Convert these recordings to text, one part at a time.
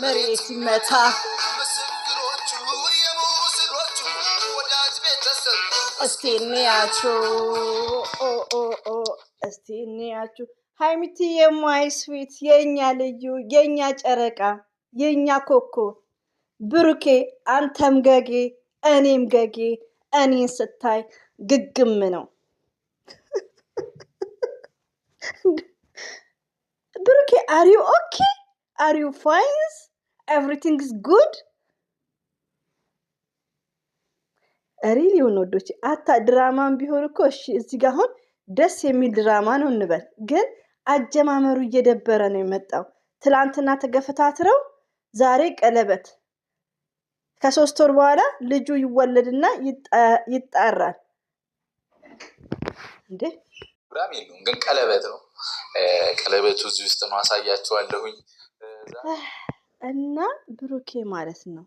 መሬት ይመታ እስቲ እንያችሁ እስቲ እንያችሁ ሃይሚትዬ ማይ ስዊት የኛ ልዩ የኛ ጨረቃ የኛ ኮከብ ብሩኬ አንተም ገጌ እኔም ገጌ እኔን ስታይ ግግም ነው ብሩኬ are you okay are you fine everything is good ሪሊ ወንዶች አታ ድራማም ቢሆን እኮ እሺ እዚህ ጋር አሁን ደስ የሚል ድራማ ነው እንበል ግን አጀማመሩ እየደበረ ነው የመጣው ትላንትና ተገፈታትረው ዛሬ ቀለበት ከ3 ወር በኋላ ልጁ ይወለድና ይጣራል እንዴ ፕሮግራም የለውም ግን ቀለበት ነው ቀለበቱ እዚህ ውስጥ ነው አሳያችኋለሁኝ እና ብሩኬ ማለት ነው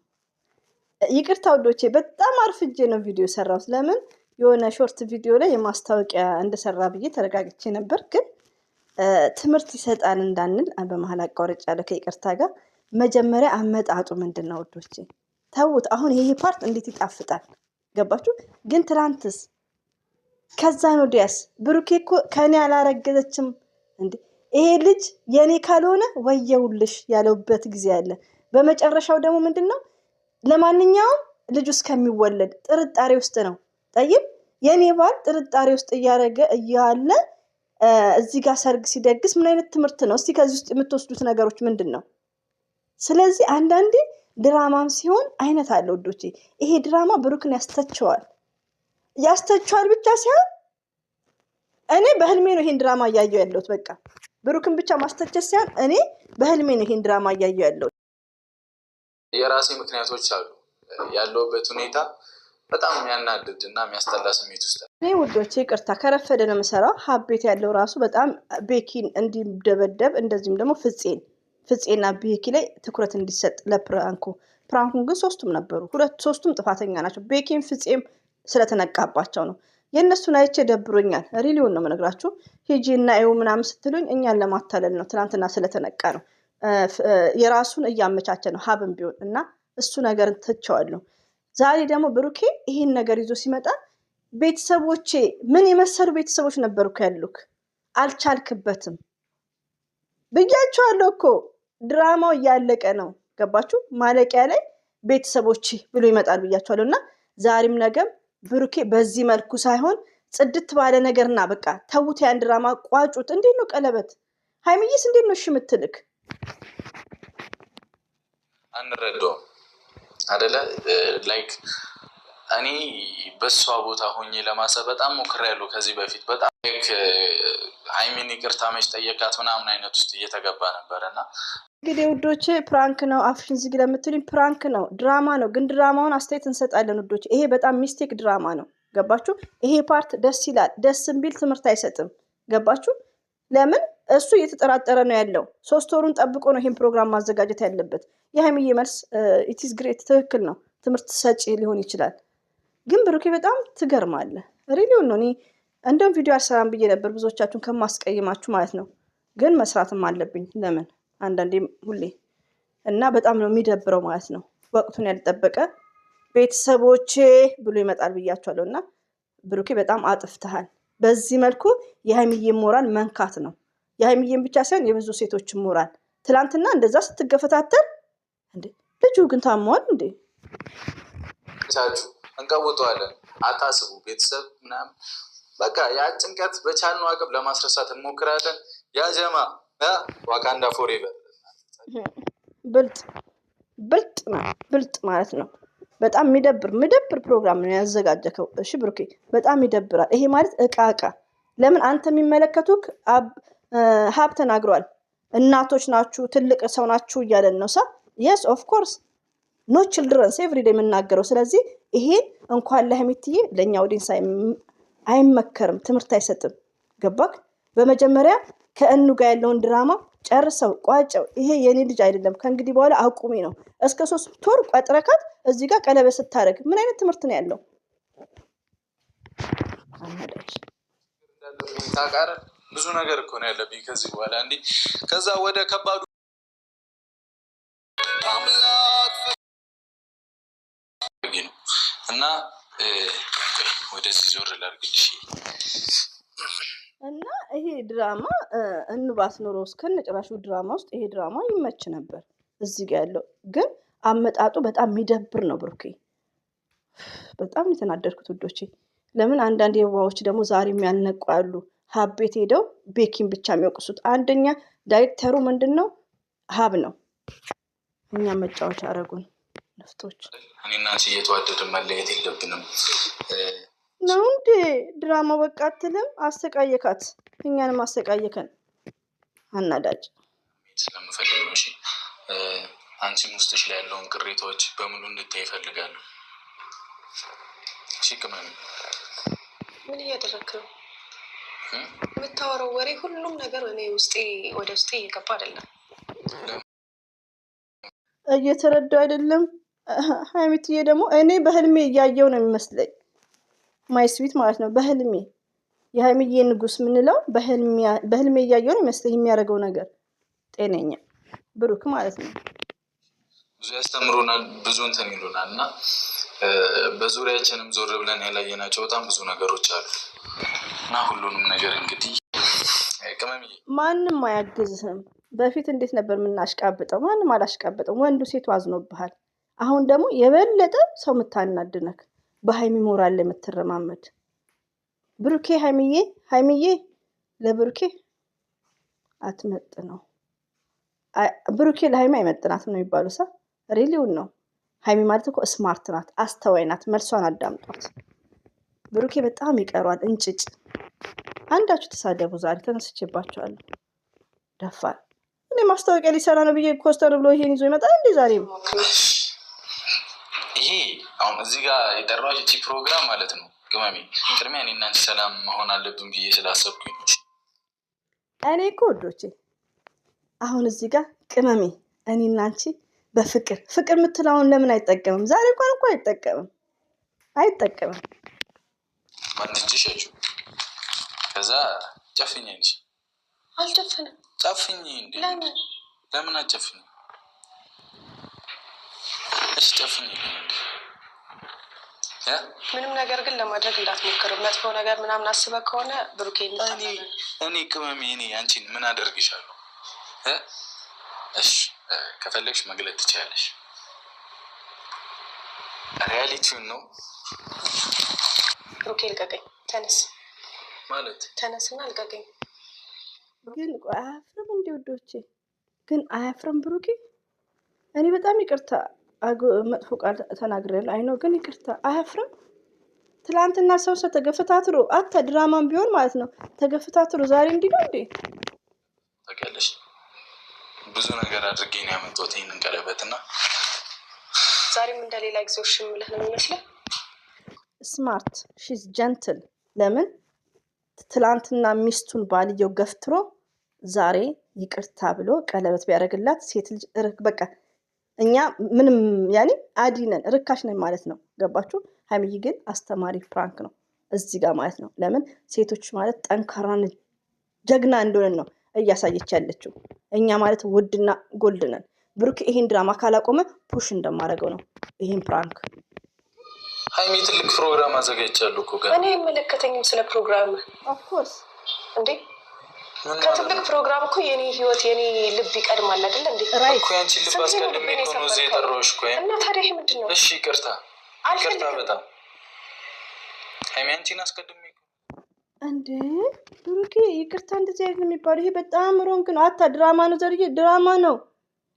ይቅርታ ወዶቼ በጣም አርፍጄ ነው ቪዲዮ ሰራሁት ለምን የሆነ ሾርት ቪዲዮ ላይ የማስታወቂያ እንደሰራ ብዬ ተረጋግቼ ነበር ግን ትምህርት ይሰጣል እንዳንል በመሃል አቋርጫለሁ ከይቅርታ ጋር መጀመሪያ አመጣጡ ምንድነው ወዶቼ ተውት አሁን ይሄ ፓርት እንዴት ይጣፍጣል ገባችሁ ግን ትላንትስ ከዛ ነው ዲያስ ብሩኬ እኮ ከኔ አላረገዘችም እንዴ ይሄ ልጅ የኔ ካልሆነ ወየውልሽ ያለውበት ጊዜ አለ በመጨረሻው ደግሞ ምንድነው ለማንኛውም ልጅ እስከሚወለድ ጥርጣሬ ውስጥ ነው ጠይብ የኔ ባል ጥርጣሬ ውስጥ እያረገ እያለ እዚህ ጋር ሰርግ ሲደግስ ምን አይነት ትምህርት ነው እስቲ ከዚህ ውስጥ የምትወስዱት ነገሮች ምንድነው ስለዚህ አንዳንዴ ድራማም ሲሆን አይነት አለ ወዶቼ ይሄ ድራማ ብሩክን ያስተቻዋል ብቻ ሳይሆን እኔ በህልሜ ነው ይሄን ድራማ ያያየው ያለሁት በቃ ብሩክን ብቻ ማስተቸት ሳይሆን እኔ በህልሜ ነው ይሄን ድራማ ያያየው ያለሁት የራሴ ምክንያቶች አሉ ያለውበት ሁኔታ በጣም የሚያናድድና የሚያስጠላ ስሜት ውስጥ እኔ ወዶቼ ይቅርታ ከረፈደ ነው መሰራው ሀቤት ያለው ራሱ በጣም ቤኪን እንዲደበደብ እንደዚህም ደግሞ ፍፄና ቤኪ ላይ ትኩረት እንዲሰጥ ለፕራንኩን ግን ሶስቱም ነበሩ ሶስቱም ጥፋተኛ ናቸው ቤኪን ፍፄም ስለተነቃባቸው ነው የነሱን አይቼ ደብሮኛል ሪሊውን ነው መነግራችሁ ሂጂና ኤው ምናምን ስትሉኝ እኛን ለማታለል ነው ትናንትና ስለተነቃ ነው የራሱን እያመቻቸ ነው ሀብም ቢሆን እና እሱ ነገር ተቻዋለሁ ዛሬ ደግሞ ብሩኬ ይሄን ነገር ይዞ ሲመጣ ቤተሰቦቼ ምን የመሰሉ ቤተሰቦች ነበርኩ ያሉክ አልቻልክበትም ብያቸዋለሁ እኮ ድራማው እያለቀ ነው ገባችሁ ማለቂያ ላይ ቤተሰቦቼ ብሎ ይመጣል ብያቸዋለሁና ዛሬም ነገም ብሩኬ በዚህ መልኩ ሳይሆን ጽድት ባለ ነገርና በቃ ተውት ያን ድራማ ቋጩት እንዴት ነው ቀለበት ሃይሚዬስ እንዴት ነው እሺ ምትልክ አንረዶ አይደለ ላይክ እኔ በሷ ቦታ ሆኜ ለማሰብ በጣም ሞክሬያለሁ ከዚህ በፊት በጣም ላይክ ሃይሚን ይቅርታ መች ጠየቃት ምናምን አይነት ውስጥ እየተገባ ነበርና እንግዲህ ውዶቼ ፕራንክ ነው አፍሽን ዝግ ለምትሉኝ ፕራንክ ነው ድራማ ነው ግን ድራማውን አስተያየት እንሰጣለን ውዶቼ ይሄ በጣም ሚስቴክ ድራማ ነው ገባችሁ ይሄ ፓርት ደስ ይላል ደስም ቢል ትምህርት አይሰጥም ገባችሁ ለምን እሱ እየተጠራጠረ ነው ያለው 3 ወሩን ጠብቆ ነው ይሄን ፕሮግራም ማዘጋጀት ያለበት የሃይሚዬ መልስ ኢት ኢዝ ግሬት ትክክል ነው ትምህርት ሰጪ ሊሆን ይችላል ግን ብሩኬ በጣም ትገርማለህ ሪሊውን ነው እኔ እንደውም ቪዲዮ አልሰራም ብዬ ነበር ብዙዎቻችሁን ከማስቀይማችሁ ማለት ነው ግን መስራትም አለብኝ ለምን አንዳንዴ ሁሌ እና በጣም ነው የሚደብረው ማለት ነው ወቅቱን ያልጠበቀ ቤተሰቦቼ ብሎ ይመጣል ብያቸዋለሁና ብሩኬ በጣም አጥፍተሃል በዚህ መልኩ የሃይሚዬን ሞራል መንካት ነው የሃይሚዬን ብቻ ሳይሆን የብዙ ሴቶች ሞራል ትላንትና እንደዛ ስትገፈታተር እንዴ ልጁ ግን ታሟል እንዴ ታጁ እንቀውጠዋለን አታስቡ ቤተሰብ ምናምን በቃ ያ ጭንቀት በቻልነው አቅም ለማስረሳት እንሞክራለን ያ ጀማ ዋካንዳ ፎሬቨር ብልጥ ማለት ነው በጣም የሚደብር ፕሮግራም ነው ያዘጋጀከው እሺ ብሩኬ በጣም ይደብራል ይሄ ማለት እቃ ለምን አንተ የሚመለከቱክ ሀብ ተናግሯል እናቶች ናችሁ ትልቅ ሰው ናችሁ እያለን ነው yes of course no children every day የምናገረው ስለዚህ ይሄን እንኳን ለሃይሚትዬ ለኛ ኦዲየንስ አይመከርም ትምህርት አይሰጥም ገባክ በመጀመሪያ ከእኑ ጋር ያለውን ድራማ ጨርሰው ቋጨው ይሄ የኔ ልጅ አይደለም ከእንግዲህ በኋላ አቁሚ ነው እስከ 3 ወር ቀጥረካት እዚህ ጋር ቀለበት ስታረግ ምን አይነት ትምህርት ነው ያለው ታቃረ ብዙ ነገር እኮ ነው ያለብኝ ከዚህ በኋላ እንዴ ከዛ ወደ ከባዱ እና ወደዚህ ዞር ላድርግልሽ እና ይሄ ድራማ እንባስ ኖሮ እስከነ ጭራሹ ድራማ ውስጥ ይሄ ድራማ ይመች ነበር። እዚህ ጋር ያለው ግን አመጣጡ በጣም የሚደብር ነው። ብሩኬ በጣም የተናደድኩት ውዶቼ። ለምን አንዳንድ የዋዎች ደግሞ ዛሬም ያልነቁ ያሉ ሀቤት ሄደው ቤኪን ብቻ የሚወቅሱት። አንደኛ ዳይሬክተሩ ምንድን ነው ሀብ ነው። እኛ መጫወቻ አረጉን ነፍጦች። እኔ እና አንቺ እየተዋደድን መለየት የለብንም ነው እንዴ? ድራማው በቃ አትልም? አሰቃየካት፣ እኛንም አሰቃየከን። አናዳጅ ስለምፈልግ ነው። እሺ አንቺም ውስጥሽ ላይ ያለውን ቅሬታዎች በሙሉ እንድታይ ይፈልጋሉ። እሺ ቅመም፣ ምን እያደረክ ነው? የምታወራው ወሬ ሁሉም ነገር እኔ ወደ ውስጤ እየገባ አይደለም፣ እየተረዳው አይደለም። ሀይሚትዬ ደግሞ እኔ በህልሜ እያየው ነው የሚመስለኝ። ማይ ስዊት ማለት ነው። በህልሜ የሀይሚዬ ንጉስ ምንለው በህልሜ እያየው ነው የሚመስለኝ የሚያደርገው ነገር። ጤነኛ ብሩክ ማለት ነው። ብዙ ያስተምሩናል፣ ብዙ እንትን ይሉናል እና በዙሪያችንም ዞር ብለን ያላየናቸው በጣም ብዙ ነገሮች አሉ እና ሁሉንም ነገር እንግዲህ ቅመምዬ ማንም አያግዝህም። በፊት እንዴት ነበር የምናሽቃብጠው? ማንም አላሽቃብጠው። ወንዱ ሴቱ አዝኖብሃል። አሁን ደግሞ የበለጠ ሰው የምታናድነክ በሀይሚ ሞራል ላይ የምትረማመድ ብሩኬ። ሀይሚዬ ለብሩኬ አትመጥ ነው። ብሩኬ ለሀይሚ አይመጥናትም ነው የሚባሉ ሰ ሪሊውን ነው። ሀይሚ ማለት እኮ ስማርት ናት፣ አስተዋይ ናት። መልሷን አዳምጧት። ብሩኬ በጣም ይቀሯል እንጭጭ። አንዳችሁ ተሳደቡ። ዛሬ ተነስቼባቸዋለሁ። ደፋር። እኔ ማስታወቂያ ሊሰራ ነው ብዬ ኮስተር ብሎ ይሄን ይዞ ይመጣል እንዴ ዛሬ? ይሄ አሁን እዚህ ጋር የጠራሁት እቺ ፕሮግራም ማለት ነው ቅመሜ፣ ቅድሚያ እኔ እና አንቺ ሰላም መሆን አለብን ብዬ ስላሰብኩኝ ነው። እኔ እኮ ወዶቼ አሁን እዚህ ጋር ቅመሜ እኔ እና አንቺ በፍቅር የምትለውን ለምን አይጠቀምም? ዛሬ እንኳን እኮ አይጠቀምም። ማንጅሸችው ከዛ ጨፍኝ እንጂ አልጨፍንም። ጨፍኝ እንዴ? ለምን አጨፍኝ? እሺ ጨፍኝ እንዴ? ምንም ነገር ግን ለማድረግ እንዳትሞክር። መጥፎ ነገር ምናምን አስበህ ከሆነ ብሩኬ እኔ ቅመሜ እኔ አንቺን ምን አደርግሻለሁ? እሺ ከፈለግሽ መግለጥ ትችላለሽ። ሪያሊቲውን ነው። ብሩኬ ልቀቀኝ። ተነስ ማለት ተነስና ልቀቀኝ። ግን አያፍርም እንዲ ወዶቼ? ግን አያፍርም ብሩኬ? እኔ በጣም ይቅርታ መጥፎ ቃል ተናግሬያለሁ። አይኖ ግን ይቅርታ። አያፍርም? ትላንትና ሰው ተገፈታትሮ ድራማም ቢሆን ማለት ነው ተገፈታትሮ ዛሬ እንዲህ ነው እንዴ? ታውቂያለሽ ብዙ ነገር አድርጌ ነው ያመጣሁት ይሄንን ቀለበት እና ዛሬም እንደሌላ ጊዜው እሺ የምልህ ነው የሚመስለው። ስማርት ሺዝ ጀንትል። ለምን ትላንትና ሚስቱን ባልየው ገፍትሮ ዛሬ ይቅርታ ብሎ ቀለበት ቢያደርግላት ሴት ልጅ በቃ እኛ ምንም ያኔ አዲነን ርካሽ ነን ማለት ነው። ገባችሁ? ሀይሚዬ ግን አስተማሪ ፕራንክ ነው እዚህ ጋር ማለት ነው። ለምን ሴቶች ማለት ጠንካራን ጀግና እንደሆነን ነው እያሳየች ያለችው። እኛ ማለት ውድና ጎልድ ነን። ብሩክ ይሄን ድራማ ካላቆመ ፑሽ እንደማደርገው ነው ይሄን ፕራንክ። ሀይሚ ትልቅ ፕሮግራም አዘጋጅቻለሁ እኮ ጋር እኔ አይመለከተኝም ስለ ፕሮግራም። ኦፍኮርስ እንዴ ከትልቅ ፕሮግራም እኮ የኔ ህይወት የኔ ልብ ይቀድማል አይደል እንዴ? እኮ ያንቺን ልብ አስቀድሜ እኮ ነው እዚህ የጠራሁሽ እኮ። እና ታዲያ ይሄ ምንድን ነው? እሺ ይቅርታ በጣም ሀይሚ አንቺን አስቀድሜ እንዴ ብሩኬ ይቅርታ እንደዚህ አይነት የሚባለው ይሄ በጣም ሮንግ ነው። ድራማ ነው ዘርዬ፣ ድራማ ነው።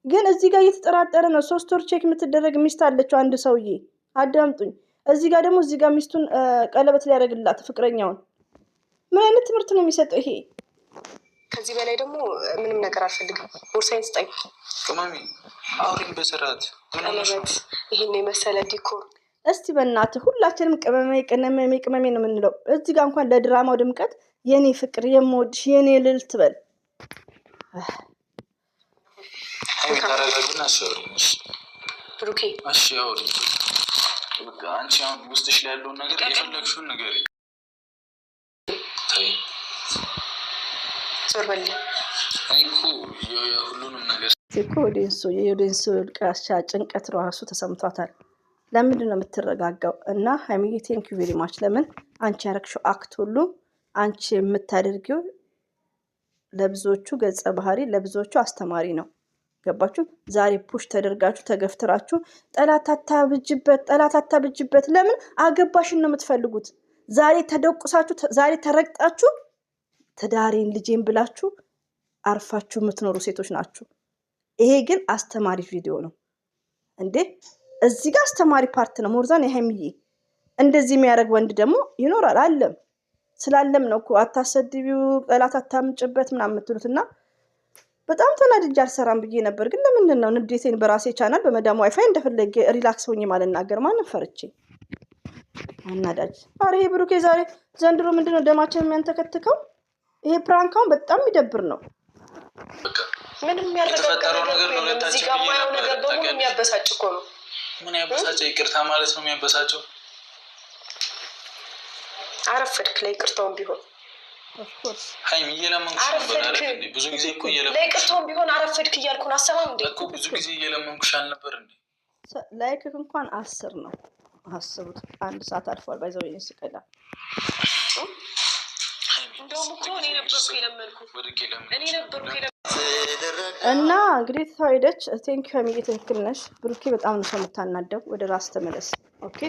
ግን እዚህ ጋር እየተጠራጠረ ነው። 3 ወር ቼክ የምትደረግ ሚስት አለችው አንድ ሰውዬ። አዳምጡኝ። እዚህ ጋር ደግሞ እዚህ ጋር ሚስቱን ቀለበት ሊያደርግላት ፍቅረኛውን። ምን አይነት ትምህርት ነው የሚሰጠው ይሄ? ከዚህ በላይ ደግሞ ምንም ነገር አልፈልግም። ቦርሳዬን ስጠኝ። ቅመሜ አውሪኝ በስርዓት። ቀለበት፣ ይሄን የመሰለ ዲኮር። እስቲ በእናትህ ሁላችንም ቅመሜ ነው የምንለው። እዚህ ጋር እንኳን ለድራማው ድምቀት የኔ ፍቅር የምወድሽ የኔ ልል ትበል። ታረጋግና አውሪኝ ብሩኬ። እሺ አውሪኝ። በቃ አንቺ አሁን ውስጥሽ ላይ ያለውን ነገር የፈለግሽውን ነገር ታይ። ዞር በል። እኔ እኮ የሁሉንም ነገር እኮ የኦዲየንሱ ቃሻ ጭንቀት ራሱ ተሰምቷታል። ለምንድን ነው የምትረጋጋው? እና ሀይሚዬ ቴንክ ዩ ቬሪ ማች። ለምን አንቺ ያረግሽው አክት ሁሉ አንቺ የምታደርጊው ለብዙዎቹ ገጸ ባህሪ ለብዙዎቹ አስተማሪ ነው። ገባችሁ? ዛሬ ፑሽ ተደርጋችሁ ተገፍትራችሁ ጠላት አታብጅበት። ለምን አገባሽን ነው የምትፈልጉት? ዛሬ ተደቁሳችሁ ዛሬ ተረግጣችሁ ትዳሬን ልጄን ብላችሁ አርፋችሁ የምትኖሩ ሴቶች ናችሁ። ይሄ ግን አስተማሪ ቪዲዮ ነው እንዴ! እዚህ ጋር አስተማሪ ፓርት ነው። ሞርዛን የሀይሚዬ እንደዚህ የሚያደርግ ወንድ ደግሞ ይኖራል። አለም ስላለም ነው እኮ አታሰድቢው፣ ጠላት አታምጭበት ምናምን የምትሉት እና በጣም ተናድጄ አልሰራም ብዬ ነበር። ግን ለምንድን ነው ንዴቴን በራሴ ቻናል በመዳም ዋይፋይ እንደፈለገ ሪላክስ ሆኜ ማልናገር? ማንም ፈርቼ አናዳጅ። ኧረ ይሄ ብሩኬ ዛሬ ዘንድሮ ምንድነው ደማችን የሚያንተከትከው? ይሄ ፕራንካውን በጣም የሚደብር ነው። ምንም ያልተፈጠረው ነገር ነው። ለታችን የማየው ነገር ደግሞ የሚያበሳጭ እኮ ነው። ምን ያበሳጨው? ይቅርታ ማለት ነው የሚያበሳጨው? አረፈድክ ለይቅርታውም ቢሆን ኦፍኮርስ ሀይሚ እየለመንኩሽ ነበር አይደል? ብዙ ጊዜ እኮ እየለመንኩሽ ለይቅርታውም ቢሆን አረፈድክ እያልኩን አሰማም እንዴ እኮ ብዙ ጊዜ እየለመንኩሽ አልነበር እንዴ? ላይክ እንኳን 10 ነው። አስቡት፣ 1 ሰዓት አልፏል። ባይዘው ይሄን ስቀላ እንደውም እኮ እኔ ነበርኩ የለመንኩት እና እንግዲህ ተዋይደች። ቴንክ ዩ ሀይሚዬ፣ ትክክል ነሽ። ብሩኬ በጣም ነው ሰው የምታናደው። ወደ ራስ ተመለስ ኦኬ።